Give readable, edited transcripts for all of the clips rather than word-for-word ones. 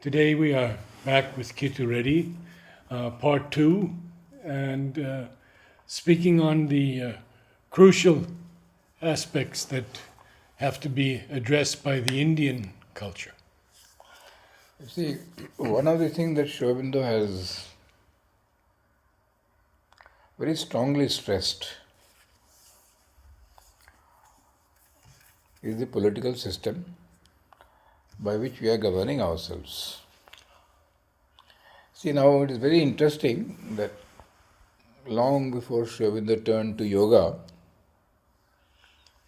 Today we are back with Kittu Reddy, part two, and speaking on the crucial aspects that have to be addressed by the Indian culture. You see, one of the things that Sri Aurobindo has very strongly stressed is the political system by which we are governing ourselves. See, now it is very interesting that long before Sri Aurobindo turned to yoga,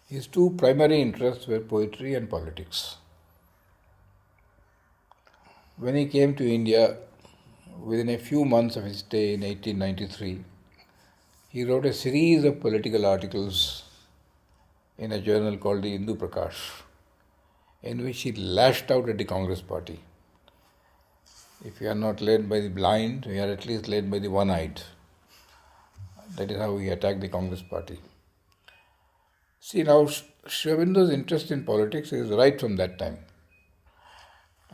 his two primary interests were poetry and politics. When he came to India, within a few months of his stay in 1893, he wrote a series of political articles in a journal called the Hindu Prakash, in which he lashed out at the Congress party. If you are not led by the blind, you are at least led by the one-eyed. That is how he attacked the Congress party. See, now Sri Aurobindo's interest in politics is right from that time.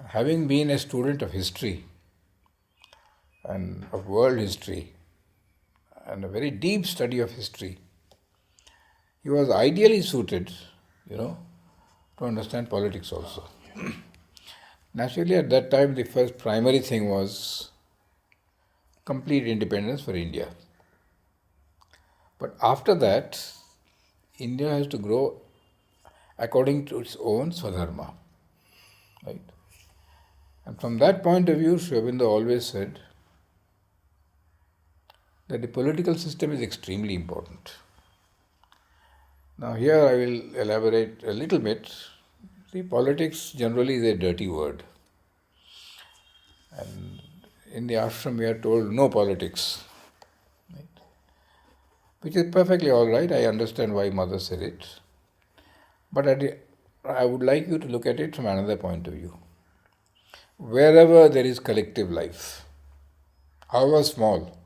Having been a student of history and of world history and a very deep study of history, he was ideally suited, to understand politics also. Naturally, at that time, the first primary thing was complete independence for India. But after that, India has to grow according to its own Swadharma. Right? And from that point of view, Sri Aurobindo always said that the political system is extremely important. Now, here I will elaborate a little bit. See, politics generally is a dirty word. And in the ashram, we are told no politics. Right? Which is perfectly all right. I understand why mother said it. But I would like you to look at it from another point of view. Wherever there is collective life, however small,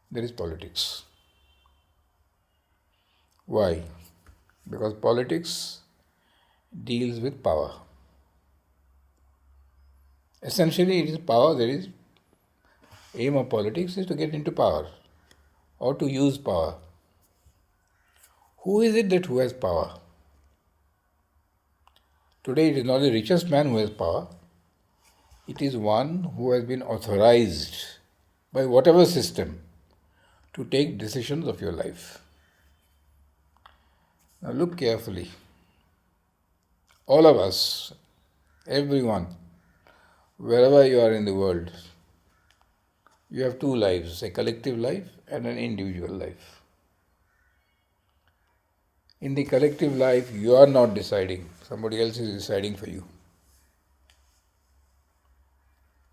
there is politics. Why? Because politics deals with power. Essentially, it is power. There is aim of politics is to get into power or to use power. Who is it who has power? Today, it is not the richest man who has power. It is one who has been authorized by whatever system to take decisions of your life. Now look carefully. All of us, everyone, wherever you are in the world, you have two lives, a collective life and an individual life. In the collective life, you are not deciding, somebody else is deciding for you.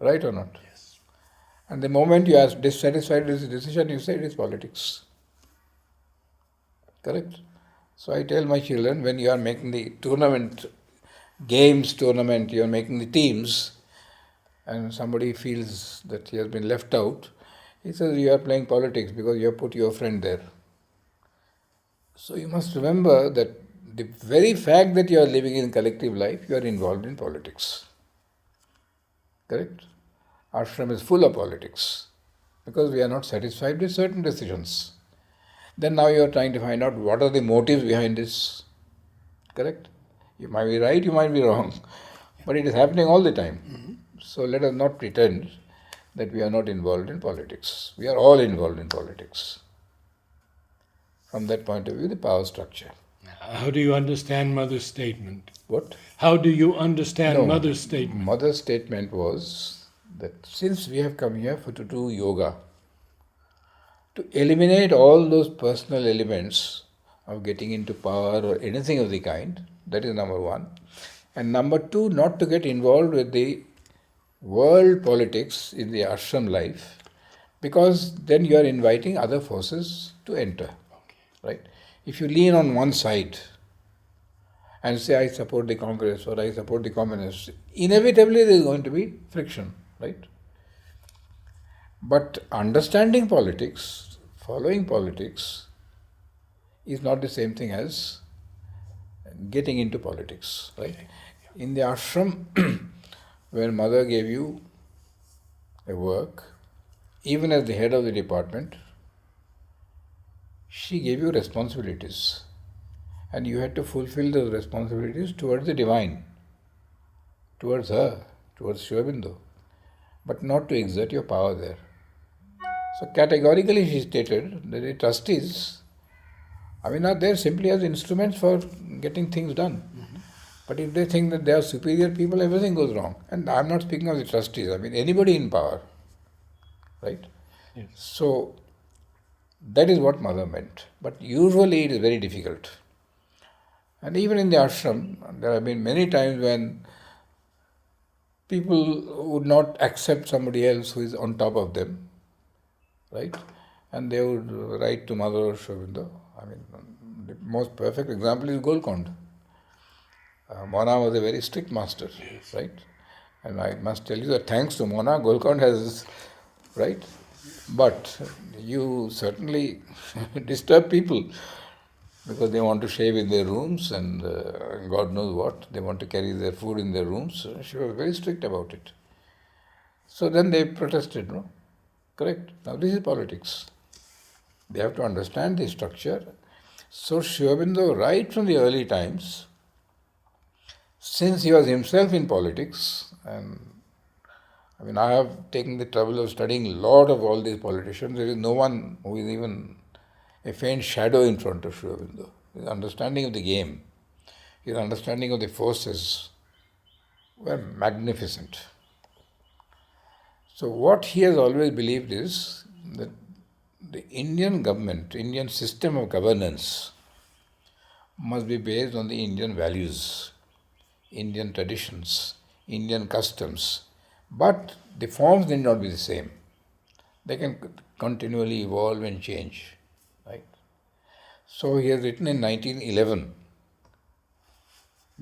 Right or not? Yes. And the moment you are dissatisfied with the decision, you say it is politics. Correct? So I tell my children, when you are making the games tournament, you are making the teams, and somebody feels that he has been left out, he says you are playing politics because you have put your friend there. So you must remember that the very fact that you are living in collective life, you are involved in politics. Correct? Ashram is full of politics because we are not satisfied with certain decisions. Then now you are trying to find out what are the motives behind this. Correct? You might be right, you might be wrong, but it is happening all the time. Mm-hmm. So let us not pretend that we are not involved in politics. We are all involved in politics. From that point of view, the power structure. How do you understand Mother's statement? What? How do you understand Mother's statement? Mother's statement was that since we have come here to do yoga, to eliminate all those personal elements of getting into power or anything of the kind, that is number one. And number two, not to get involved with the world politics in the ashram life, because then you are inviting other forces to enter. Right? If you lean on one side and say, I support the Congress or I support the communists, inevitably there is going to be friction. Right? But understanding politics, following politics, is not the same thing as getting into politics. Right? In the ashram, when mother gave you a work, even as the head of the department, she gave you responsibilities. And you had to fulfill those responsibilities towards the divine, towards her, towards Sri Aurobindo, but not to exert your power there. So categorically she stated that the trustees, are there simply as instruments for getting things done. But if they think that they are superior people, everything goes wrong. And I'm not speaking of the trustees, anybody in power, right? Yes. So that is what mother meant. But usually it is very difficult. And even in the ashram, there have been many times when people would not accept somebody else who is on top of them, right? And they would write to Mother or Sri Aurobindo. The most perfect example is Golconda. Mona was a very strict master, Yes. right? And I must tell you that thanks to Mona, Golconda has, right? But you certainly disturb people because they want to shave in their rooms and God knows what. They want to carry their food in their rooms. She was very strict about it. So then they protested, no? Correct. Now this is politics. They have to understand the structure. So Sri Aurobindo, right from the early times, since he was himself in politics, and I have taken the trouble of studying a lot of all these politicians. There is no one who is even a faint shadow in front of Sri Aurobindo. His understanding of the game, his understanding of the forces were magnificent. So what he has always believed is that the Indian government, Indian system of governance must be based on the Indian values, Indian traditions, Indian customs. But the forms need not be the same. They can continually evolve and change. Right? So he has written in 1911,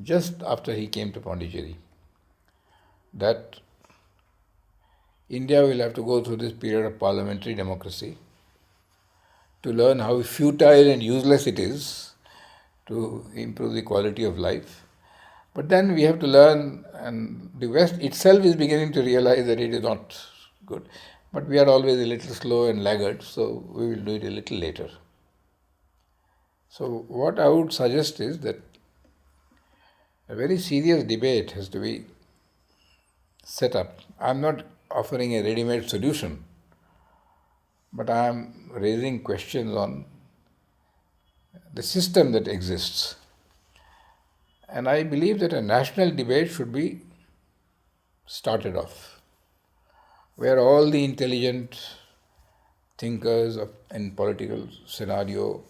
just after he came to Pondicherry, that India will have to go through this period of parliamentary democracy to learn how futile and useless it is to improve the quality of life. But then we have to learn, and the West itself is beginning to realize that it is not good. But we are always a little slow and laggard, so we will do it a little later. So what I would suggest is that a very serious debate has to be set up. I am not offering a ready-made solution, but I am raising questions on the system that exists. And I believe that a national debate should be started off, where all the intelligent thinkers in political scenario,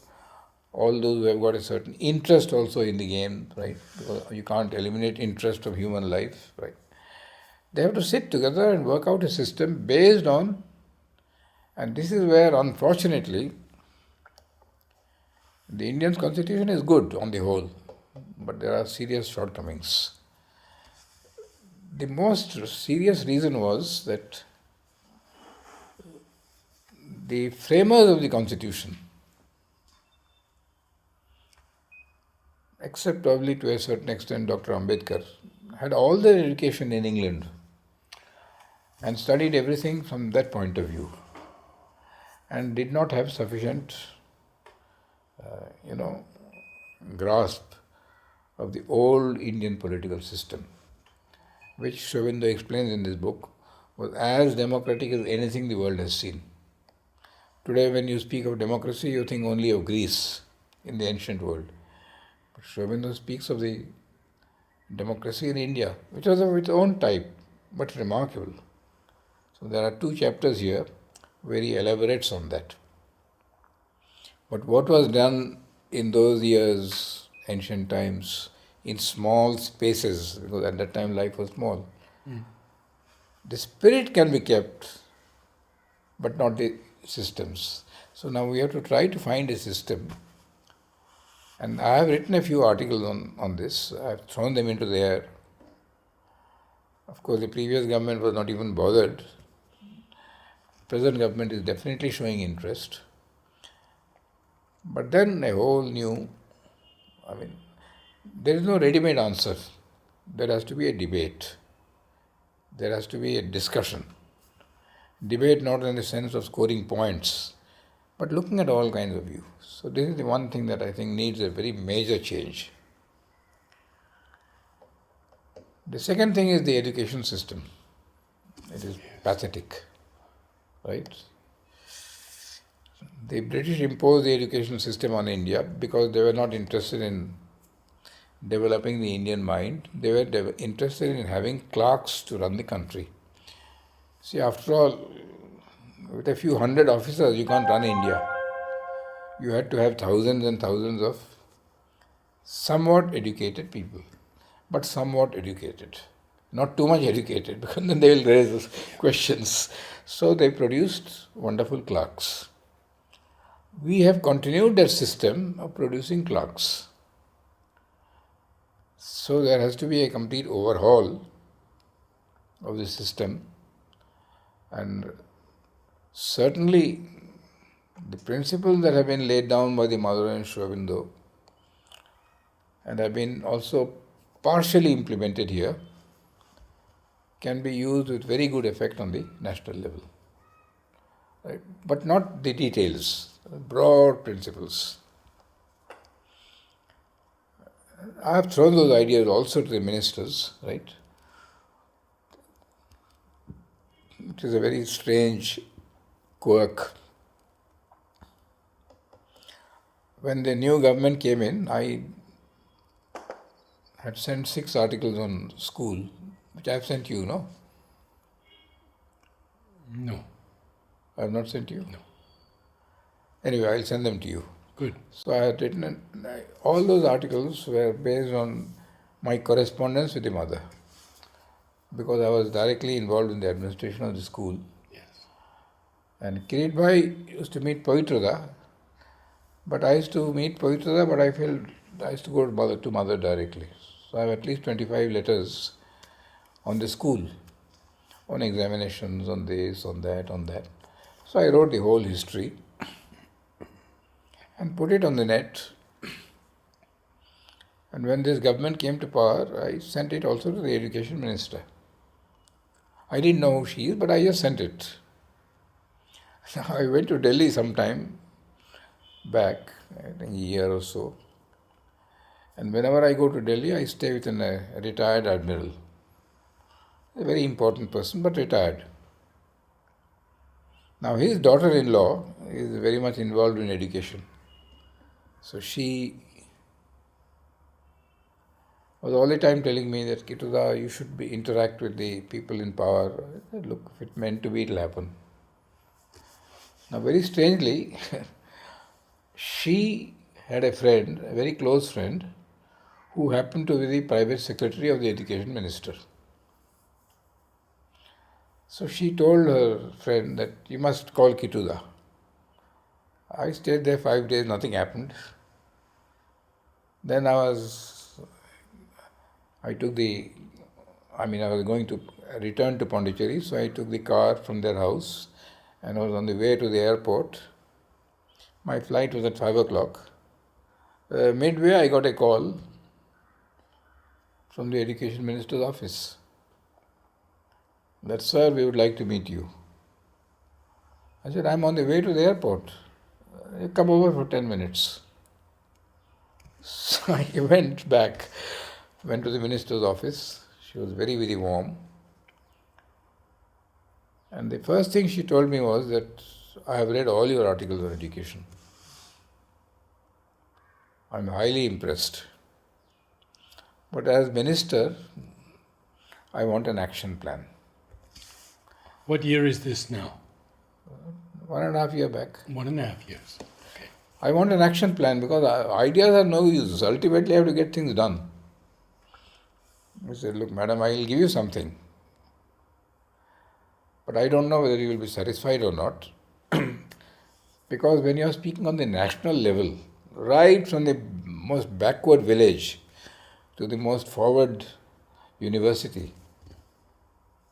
all those who have got a certain interest also in the game, right? Because you can't eliminate interest of human life, right? They have to sit together and work out a system based on, and this is where unfortunately the Indian constitution is good on the whole, but there are serious shortcomings. The most serious reason was that the framers of the constitution, except probably to a certain extent Dr. Ambedkar, had all their education in England and studied everything from that point of view and did not have sufficient, grasp of the old Indian political system, which Sri Aurobindo explains in this book, was as democratic as anything the world has seen. Today, when you speak of democracy, you think only of Greece in the ancient world. But Sri Aurobindo speaks of the democracy in India, which was of its own type, but remarkable. So there are 2 chapters here where he elaborates on that. But what was done in those years, ancient times, in small spaces, because at that time life was small, the spirit can be kept, but not the systems. So now we have to try to find a system. And I have written a few articles on this. I have thrown them into the air. Of course, the previous government was not even bothered. Present government is definitely showing interest. But then a whole new, there is no ready-made answer. there has to be a debate. There has to be a discussion. Debate not in the sense of scoring points, but looking at all kinds of views. So this is the one thing that I think needs a very major change. The second thing is the education system. It is pathetic, right? The British imposed the education system on India because they were not interested in developing the Indian mind. They were interested in having clerks to run the country. See, after all, with a few hundred officers, you can't run India. You had to have thousands and thousands of somewhat educated people, but somewhat educated. Not too much educated, because then they will raise questions. So they produced wonderful clerks. We have continued that system of producing clerks. So there has to be a complete overhaul of the system, and certainly the principles that have been laid down by the mother and Sri Aurobindo and have been also partially implemented here can be used with very good effect on the national level. Right? But not the details, broad principles. I have thrown those ideas also to the ministers, right? It is a very strange quirk. When the new government came in, I had sent 6 articles on school, which I have sent you, no? No. I have not sent you? No. Anyway, I'll send them to you. Good. So I had written, all those articles were based on my correspondence with the mother, because I was directly involved in the administration of the school. Yes. And Kirit Bhai used to meet Pavitrada, but I used to meet Pavitrada, but I felt I used to go to mother directly. So I have at least 25 letters on the school, on examinations, on this, on that, on that. So I wrote the whole history and put it on the net. And when this government came to power, I sent it also to the education minister. I didn't know who she is, but I just sent it. I went to Delhi sometime back, I think a year or so. And whenever I go to Delhi, I stay with a retired admiral. A very important person, but retired. Now his daughter-in-law is very much involved in education. So she was all the time telling me that, Kittu, you should interact with the people in power. I said, look, if it's meant to be, it'll happen. Now very strangely, she had a friend, a very close friend, who happened to be the private secretary of the education minister. So she told her friend that you must call Kittu. I stayed there 5 days, nothing happened. Then I was going to return to Pondicherry, so I took the car from their house and I was on the way to the airport. My flight was at 5 o'clock. Midway, I got a call from the education minister's office that, sir, we would like to meet you. I said, I'm on the way to the airport. Come over for 10 minutes. So I went back, went to the minister's office. She was very, very warm. And the first thing she told me was that I have read all your articles on education. I'm highly impressed. But as minister, I want an action plan. What year is this now? 1.5 years back. 1.5 years. Okay. I want an action plan because ideas are no use. Ultimately, I have to get things done. I said, look, madam, I will give you something. But I don't know whether you will be satisfied or not. Because when you are speaking on the national level, right from the most backward village to the most forward university,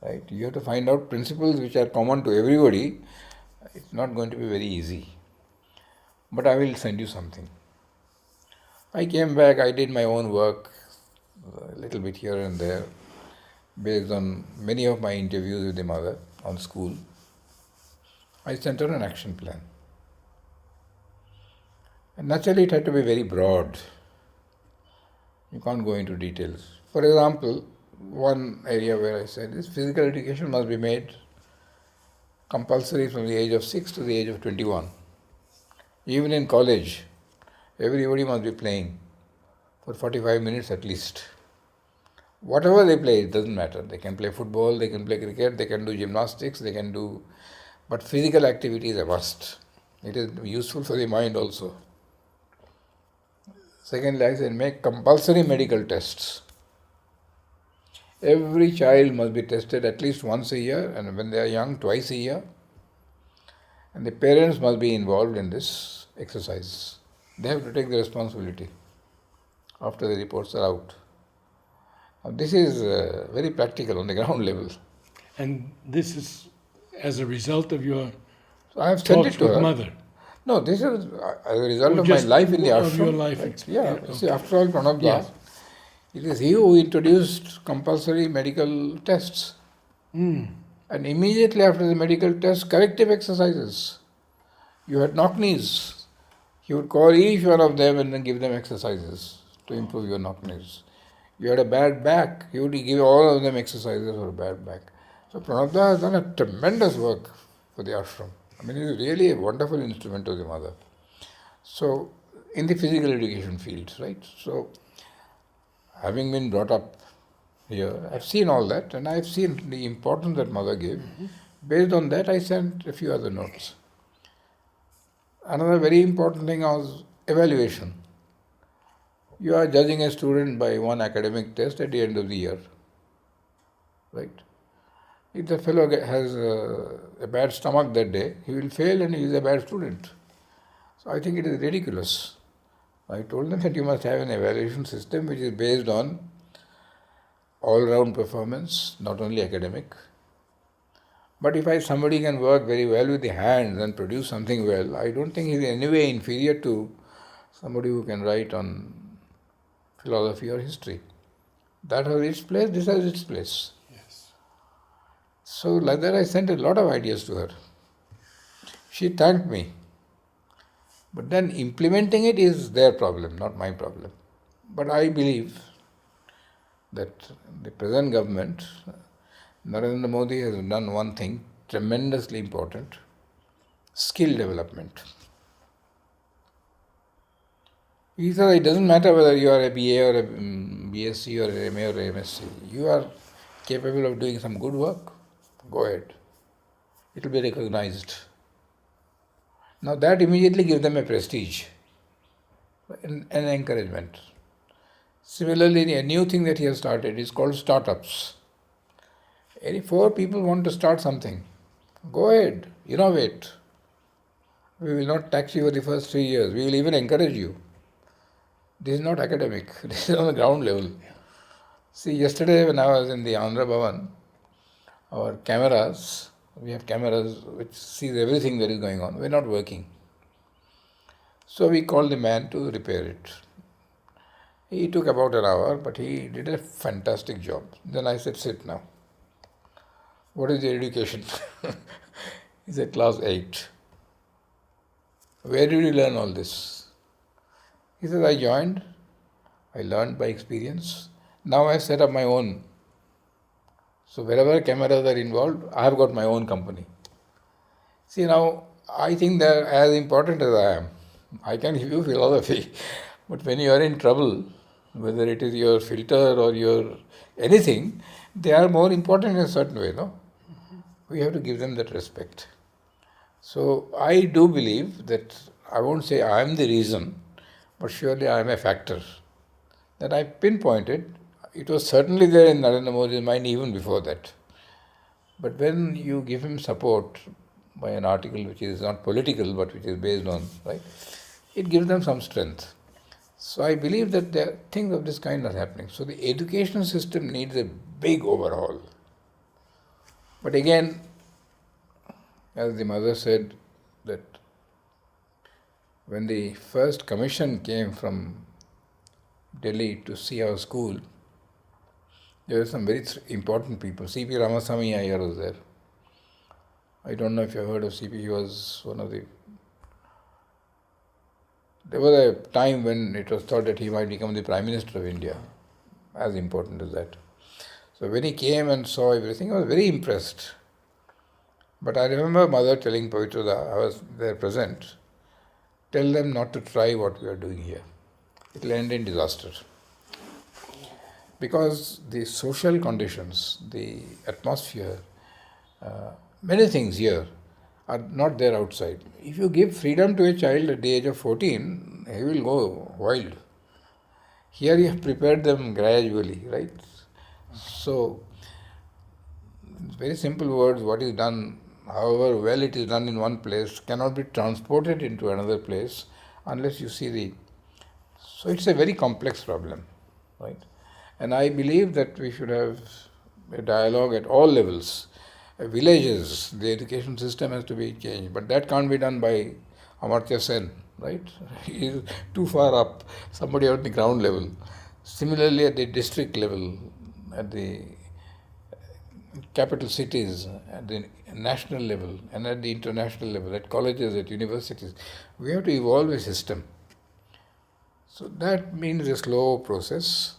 right, you have to find out principles which are common to everybody. It's not going to be very easy. But I will send you something. I came back, I did my own work, a little bit here and there, based on many of my interviews with the mother on school. I sent her an action plan. And naturally, it had to be very broad. You can't go into details. For example, one area where I said is physical education must be made compulsory from the age of 6 to the age of 21. Even in college, everybody must be playing for 45 minutes at least. Whatever they play, it doesn't matter. They can play football, they can play cricket, they can do gymnastics, they can do. But physical activity is a must. It is useful for the mind also. Secondly, I said make compulsory medical tests. Every child must be tested at least once a year, and when they are young, twice a year. And the parents must be involved in this exercise. They have to take the responsibility after the reports are out. Now, this is very practical on the ground level. And this is as a result of your So I have sent it talks to with her. mother. No, this is as a result Or of my just life in the ashram. of your life Right? experience. Yeah, see, after all, Pranab Yes. it is he who introduced compulsory medical tests. Mm. And immediately after the medical test, corrective exercises. You had knock knees. He would call each one of them and then give them exercises to improve your knock knees. You had a bad back, he would give all of them exercises for a bad back. So Pranabda has done a tremendous work for the ashram. I mean, it is really a wonderful instrument of the mother. So, in the physical education field, right? So, having been brought up here, I've seen all that and I've seen the importance that mother gave. Mm-hmm. Based on that, I sent a few other notes. Another very important thing was evaluation. You are judging a student by one academic test at the end of the year, right? If the fellow has a bad stomach that day, he will fail and he is a bad student. So I think it is ridiculous. I told them that you must have an evaluation system which is based on all-round performance, not only academic. But if somebody can work very well with the hands and produce something well, I don't think he is in any way inferior to somebody who can write on philosophy or history. That has its place, this has its place. Yes. So like that I sent a lot of ideas to her. She thanked me. But then implementing it is their problem, not my problem. But I believe that the present government, Narendra Modi, has done one thing tremendously important: skill development. He said it doesn't matter whether you are a BA or a BSc or a MA or a MSc. You are capable of doing some good work, go ahead. It will be recognized. Now that immediately gives them a prestige, an encouragement. Similarly, a new thing that he has started is called startups. Any four people want to start something, go ahead, innovate. We will not tax you for the first 3 years. We will even encourage you. This is not academic. This is on the ground level. See, yesterday when I was in the Andhra Bhavan, our cameras, we have cameras which sees everything that is going on, were not working. So we called the man to repair it. He took about an hour, but he did a fantastic job. Then I said, sit now. What is your education? He said, class 8. Where did you learn all this? He said, I joined. I learned by experience. Now I set up my own. So wherever cameras are involved, I have got my own company. See, now I think they are as important as I am. I can give you philosophy, but when you are in trouble, whether it is your filter or your anything, they are more important in a certain way, no? We have to give them that respect. So I do believe that, I won't say I am the reason, but surely I am a factor. That I pinpointed, it was certainly there in Narendra Modi's mind even before that. But when you give him support by an article which is not political but which is based on, right, it gives them some strength. So I believe that there, things of this kind are happening. So the education system needs a big overhaul. But again, as the mother said, that when the first commission came from Delhi to see our school, There were some very important people. C.P. Ramasamy Iyer was there. I don't know if you have heard of C.P. He was one of the. There was a time when it was thought that he might become the Prime Minister of India. As important as that. So when he came and saw everything, I was very impressed. But I remember mother telling Pavitra, I was there present, tell them not to try what we are doing here. It will end in disaster. Because the social conditions, the atmosphere, many things here are not there outside. If you give freedom to a child at the age of 14, he will go wild. Here you have prepared them gradually, right? So, very simple words, what is done, however well it is done in one place, cannot be transported into another place unless you see the. So, it's a very complex problem, right? And I believe that we should have a dialogue at all levels. Villages, the education system has to be changed, but that can't be done by Amartya Sen, right? He is too far up, somebody on the ground level. Similarly, at the district level, at the capital cities, at the national level, and at the international level, at colleges, at universities, we have to evolve a system. So that means a slow process,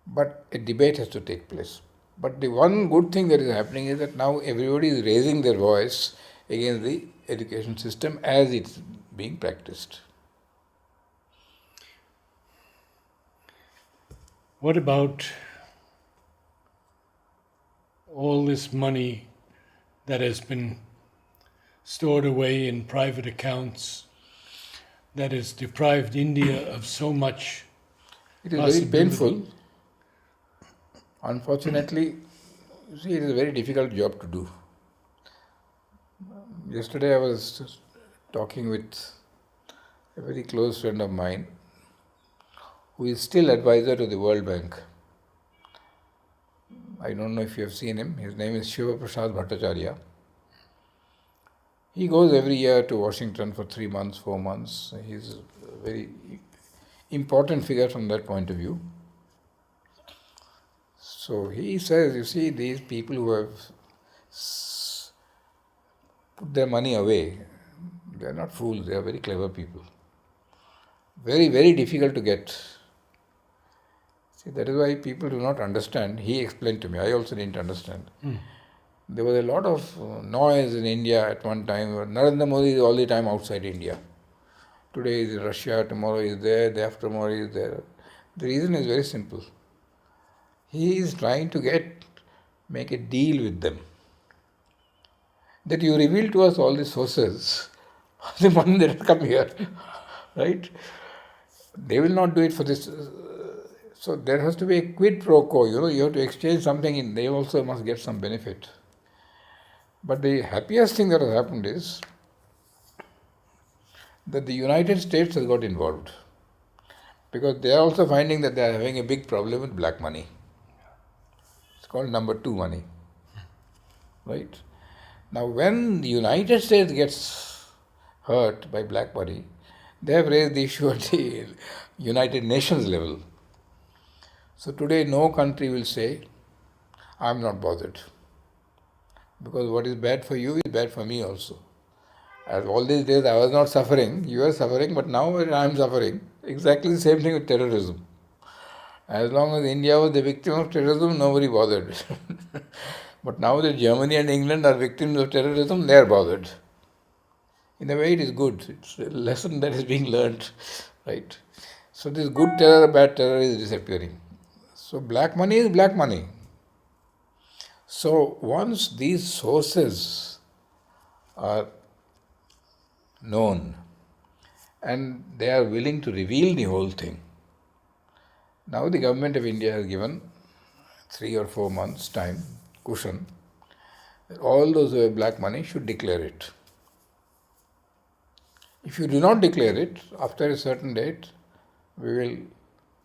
but a debate has to take place. But the one good thing that is happening is that now everybody is raising their voice against the education system as it's being practiced. What about all this money that has been stored away in private accounts that has deprived India of so much? It is very painful. Unfortunately, you see, it is a very difficult job to do. Yesterday I was talking with a very close friend of mine who is still advisor to the World Bank. I don't know if you have seen him. His name is Shiva Prasad Bhattacharya. He goes every year to Washington for 3 months, 4 months. He's a very important figure from that point of view. So he says, you see, these people who have put their money away, they are not fools, they are very clever people. Very, very difficult to get. See, that is why people do not understand. He explained to me, I also didn't understand. There was a lot of noise in India at one time. Narendra Modi is all the time outside India. Today is in Russia, tomorrow is there, day after tomorrow is there. The reason is very simple. He is trying to make a deal with them. That you reveal to us all the sources of the money that has come here, right? They will not do it for this. So there has to be a quid pro quo. You have to exchange something and they also must get some benefit. But the happiest thing that has happened is that the United States has got involved. Because they are also finding that they are having a big problem with black money. It's called number 2 money. Right? Now when the United States gets hurt by black money, they have raised the issue at the United Nations level. So today no country will say, I'm not bothered. Because what is bad for you is bad for me also. As all these days I was not suffering, you are suffering, but now I am suffering. Exactly the same thing with terrorism. As long as India was the victim of terrorism, nobody bothered. But now that Germany and England are victims of terrorism, they are bothered. In a way it is good. It's a lesson that is being learnt. Right? So this good terror, bad terror is disappearing. So black money is black money. So once these sources are known and they are willing to reveal the whole thing, now the government of India has given 3 or 4 months time, cushion, that all those who have black money should declare it. If you do not declare it, after a certain date, we will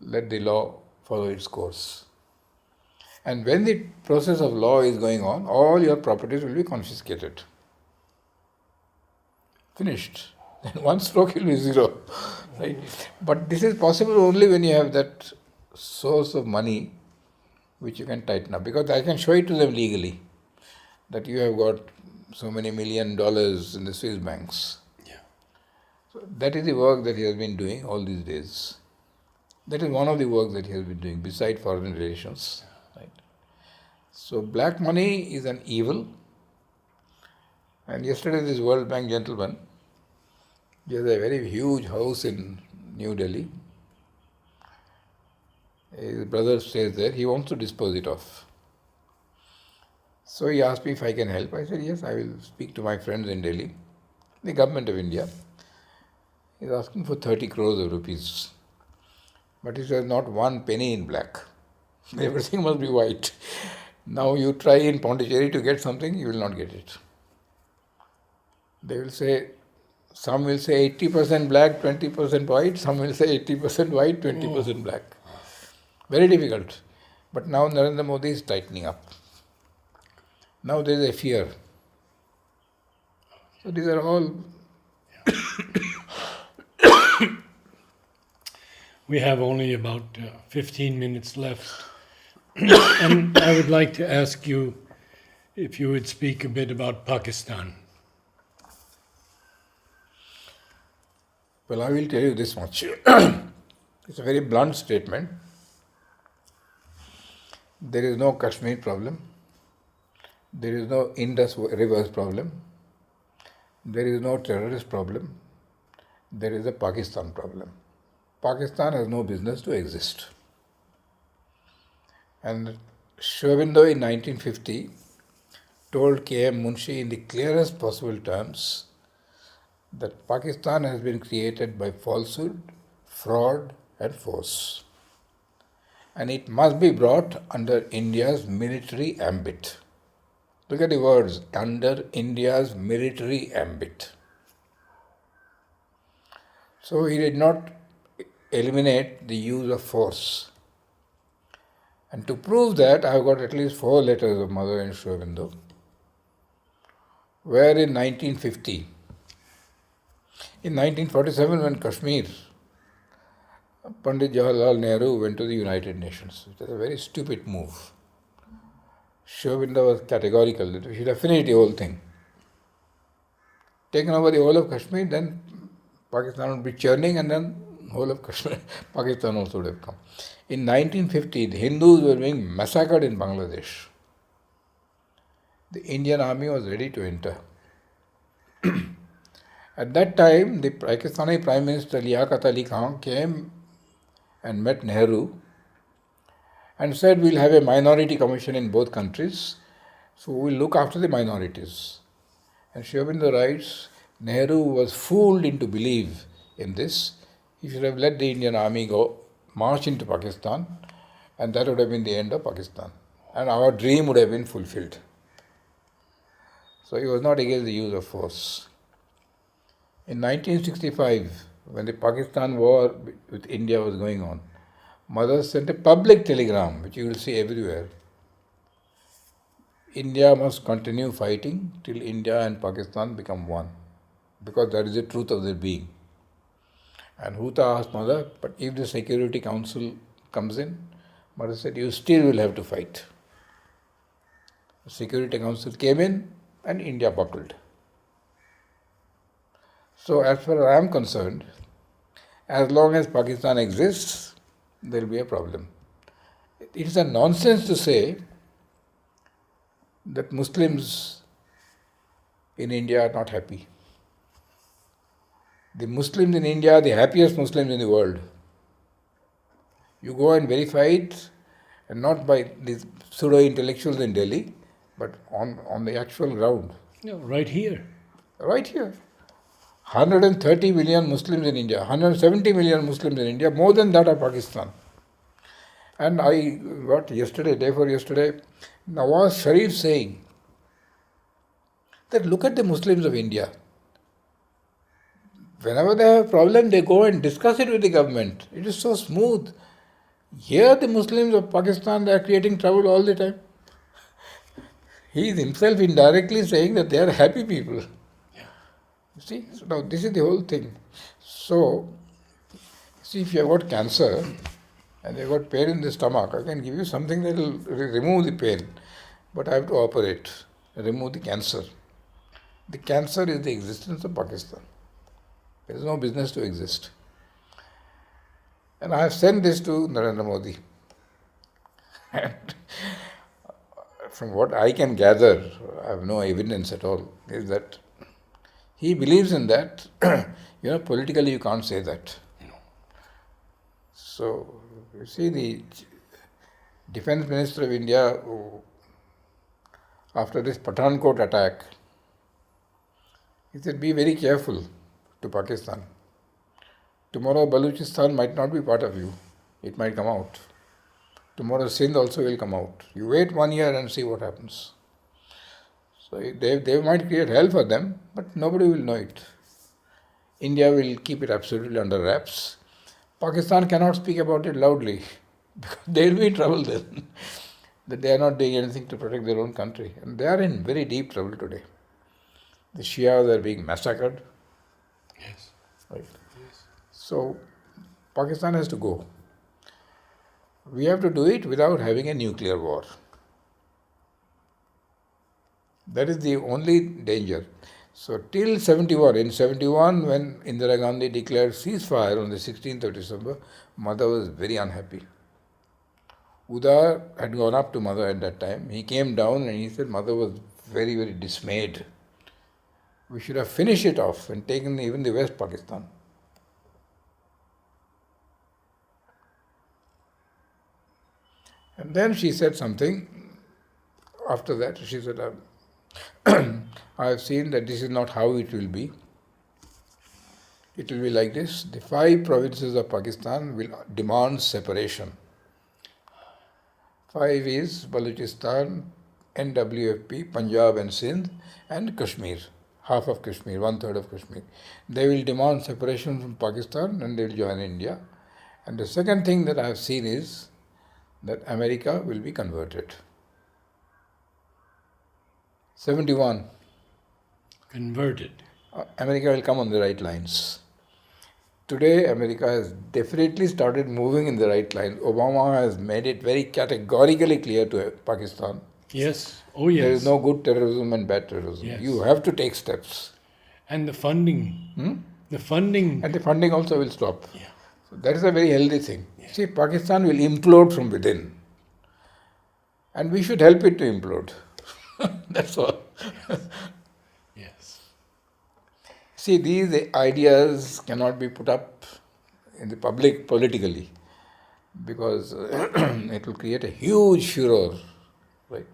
let the law follow its course. And when the process of law is going on, all your properties will be confiscated. Finished. Then one stroke will be zero. Right? But this is possible only when you have that source of money which you can tighten up. Because I can show it to them legally that you have got so many $1 million in the Swiss banks. Yeah. So that is the work that he has been doing all these days. That is one of the work that he has been doing beside foreign relations. Right? So black money is an evil. And yesterday this World Bank gentleman, he has a very huge house in New Delhi. His brother stays there. He wants to dispose it off. So he asked me if I can help. I said, yes, I will speak to my friends in Delhi, the government of India. He's asking for 30 crores of rupees. But he says, not one penny in black. Everything must be white. Now you try in Pondicherry to get something, you will not get it. They will say, some will say 80% black, 20% white. Some will say 80% white, 20% black. Very difficult. But now Narendra Modi is tightening up. Now there is a fear. So these are all. We have only about 15 minutes left. And I would like to ask you if you would speak a bit about Pakistan. Well, I will tell you this much. It's a very blunt statement. There is no Kashmir problem. There is no Indus rivers problem. There is no terrorist problem. There is a Pakistan problem. Pakistan has no business to exist. And Sri Aurobindo in 1950 told K.M. Munshi in the clearest possible terms that Pakistan has been created by falsehood, fraud and force. And it must be brought under India's military ambit. Look at the words, under India's military ambit. So he did not eliminate the use of force. And to prove that, I have got at least 4 letters of Mother and Sri Aurobindo, where in 1950, in 1947 when Kashmir, Pandit Jawaharlal Nehru went to the United Nations. It was a very stupid move. Sri Aurobindo was categorical that we should have finished the whole thing. Taken over the whole of Kashmir, then Pakistan would be churning and then whole of Kashmir, Pakistan also would have come. In 1950, the Hindus were being massacred in Bangladesh. The Indian army was ready to enter. At that time, the Pakistani Prime Minister Liaquat Ali Khan came and met Nehru and said, we'll have a minority commission in both countries, so we'll look after the minorities. And Sri Aurobindo writes, Nehru was fooled into belief in this. He should have let the Indian army go, march into Pakistan, and that would have been the end of Pakistan. And our dream would have been fulfilled. So he was not against the use of force. In 1965, when the Pakistan war with India was going on, Mother sent a public telegram, which you will see everywhere. India must continue fighting till India and Pakistan become one, because that is the truth of their being. And Huta asked Mother, but if the Security Council comes in, Mother said, you still will have to fight. The Security Council came in and India buckled. So as far as I am concerned, as long as Pakistan exists, there will be a problem. It is a nonsense to say that Muslims in India are not happy. The Muslims in India are the happiest Muslims in the world. You go and verify it, and not by these pseudo-intellectuals in Delhi, but on the actual ground. No, right here. Right here. 130 million Muslims in India, 170 million Muslims in India, more than that are Pakistan. And I got yesterday, day before yesterday, Nawaz Sharif saying that look at the Muslims of India. Whenever they have a problem, they go and discuss it with the government. It is so smooth. Here the Muslims of Pakistan, they are creating trouble all the time. He is himself indirectly saying that they are happy people. You see, so now this is the whole thing. So, see, if you have got cancer, and they got pain in the stomach, I can give you something that will remove the pain, but I have to operate, remove the cancer. The cancer is the existence of Pakistan. There is no business to exist. And I have sent this to Narendra Modi. And from what I can gather, I have no evidence at all, is that he believes in that. Politically you can't say that. So, you see, the Defense Minister of India, after this Pathankot attack, he said, be very careful to Pakistan. Tomorrow Balochistan might not be part of you. It might come out. Tomorrow Sindh also will come out. You wait 1 year and see what happens. So they might create hell for them, but nobody will know it. India will keep it absolutely under wraps. Pakistan cannot speak about it loudly because they will be in trouble then. That they are not doing anything to protect their own country. And they are in very deep trouble today. The Shias are being massacred. Yes. Right. Yes. So Pakistan has to go. We have to do it without having a nuclear war. That is the only danger. So till 71, in 71 when Indira Gandhi declared ceasefire on the 16th of December, mother was very unhappy. Uda had gone up to mother at that time. He came down and he said mother was very, very dismayed. We should have finished it off and taken even the West Pakistan. And then she said something. After that, she said, I have seen that this is not how it will be. It will be like this. The 5 provinces of Pakistan will demand separation. 5 is Balochistan, NWFP, Punjab and Sindh, and Kashmir. Half of Kashmir, 1/3 of Kashmir. They will demand separation from Pakistan and they will join India. And the second thing that I have seen is that America will be converted. 71. Converted. America will come on the right lines. Today, America has definitely started moving in the right lines. Obama has made it very categorically clear to Pakistan. Yes. Oh, yes. There is no good terrorism and bad terrorism. Yes. You have to take steps. And the funding. The funding. And the funding also will stop. Yeah. So that is a very healthy thing. Yeah. See, Pakistan will implode from within. And we should help it to implode. That's all. Yes. See, these ideas cannot be put up in the public politically because it will create a huge furor, right?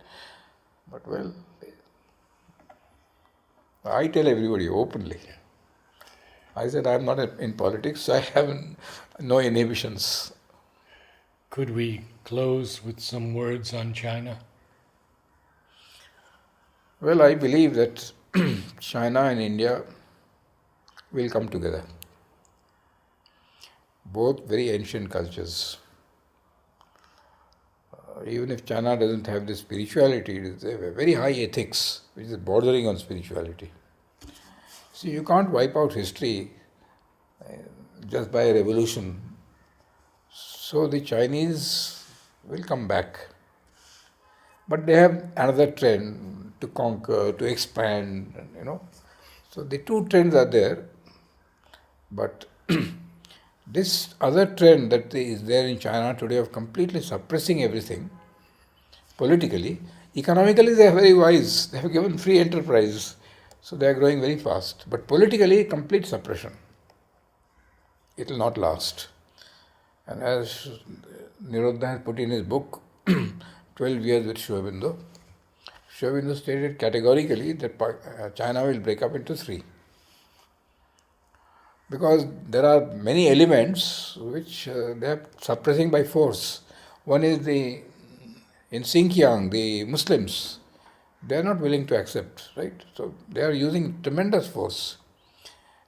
But well, I tell everybody openly. I said I'm not in politics, so I have no inhibitions. Could we close with some words on China? Well, I believe that China and India will come together. Both very ancient cultures. Even if China doesn't have the spirituality, they have a very high ethics, which is bordering on spirituality. See, you can't wipe out history just by a revolution. So the Chinese will come back. But they have another trend to conquer, to expand, So the 2 trends are there. But this other trend that is there in China today of completely suppressing everything, politically, economically they are very wise. They have given free enterprise. So they are growing very fast. But politically, complete suppression. It will not last. And as Nirodha has put in his book, 12 Years with Sri Aurobindo, Sri Aurobindo stated categorically that China will break up into 3. Because there are many elements which they are suppressing by force. One is in Xinjiang, the Muslims, they are not willing to accept, right? So they are using tremendous force.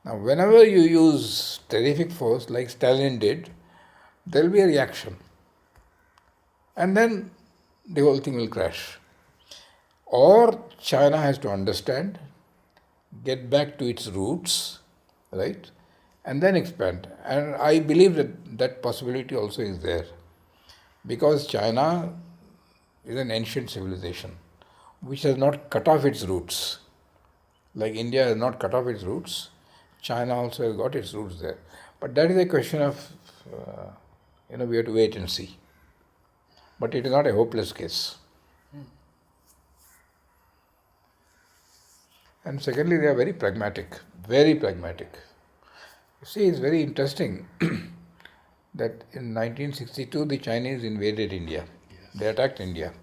Now, whenever you use terrific force like Stalin did, there will be a reaction. And then the whole thing will crash. Or China has to understand, get back to its roots, right? And then expand. And I believe that possibility also is there. Because China is an ancient civilization which has not cut off its roots. Like India has not cut off its roots, China also has got its roots there. But that is a question of, we have to wait and see. But it is not a hopeless case. And secondly, they are very pragmatic, very pragmatic. You see, it's very interesting that in 1962 the Chinese invaded India. Yes. They attacked India.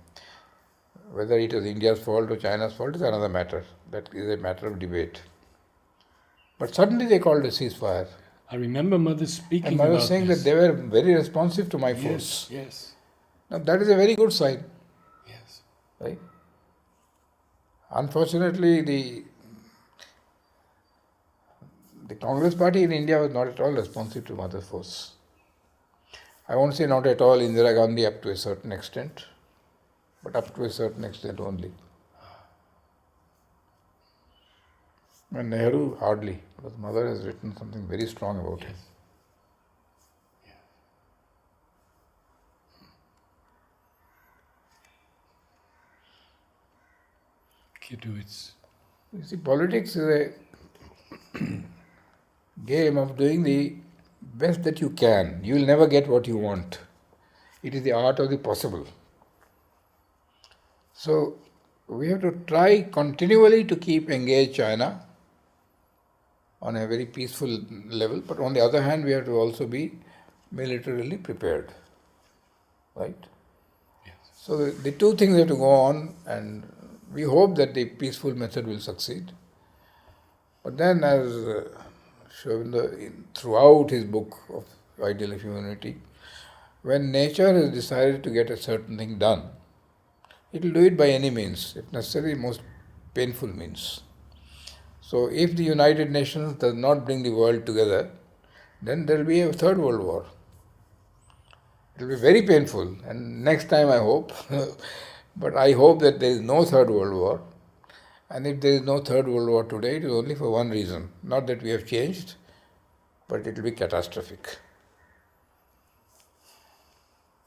Whether it was India's fault or China's fault is another matter. That is a matter of debate. But suddenly they called a ceasefire. I remember Mother speaking And Mother about saying this. that they were very responsive to my Yes, force. yes, Now that is a very good sign, yes. right? Unfortunately, the Congress party in India was not at all responsive to Mother's force. I won't say not at all, Indira Gandhi up to a certain extent, but up to a certain extent only. And Nehru hardly, because Mother has written something very strong about him. Kittu, it's You see, politics is a game of doing the best that you can. You will never get what you want. It is the art of the possible. So, we have to try continually to keep engaged China on a very peaceful level, but on the other hand, we have to also be militarily prepared. Right? yes. So, the two things have to go on, and we hope that the peaceful method will succeed. But then, as Shravinda, throughout his book of Ideal of Humanity, when nature has decided to get a certain thing done, it will do it by any means, if necessary, most painful means. So, if the United Nations does not bring the world together, then there will be a third world war. It will be very painful, and next time I hope, but I hope that there is no third world war. And if there is no third world war today, it is only for one reason. Not that we have changed, but it will be catastrophic.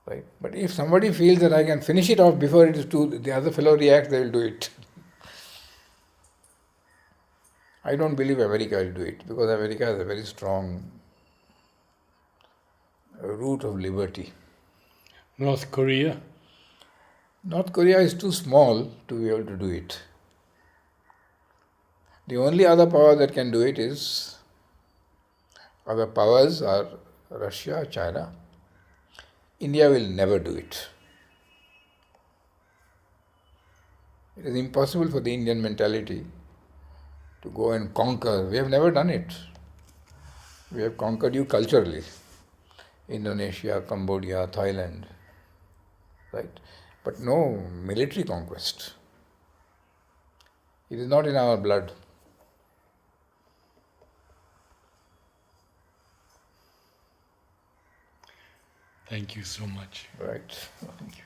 Right? But if somebody feels that I can finish it off before it is too, the other fellow reacts, they will do it. I don't believe America will do it, because America has a very strong root of liberty. North Korea, North Korea is too small to be able to do it. The only other power that can do it is, other powers are Russia, China. India will never do it. It is impossible for the Indian mentality to go and conquer. We have never done it. We have conquered you culturally. Indonesia, Cambodia, Thailand. Right? But no military conquest. It is not in our blood. thank you so much. Right? Thank you.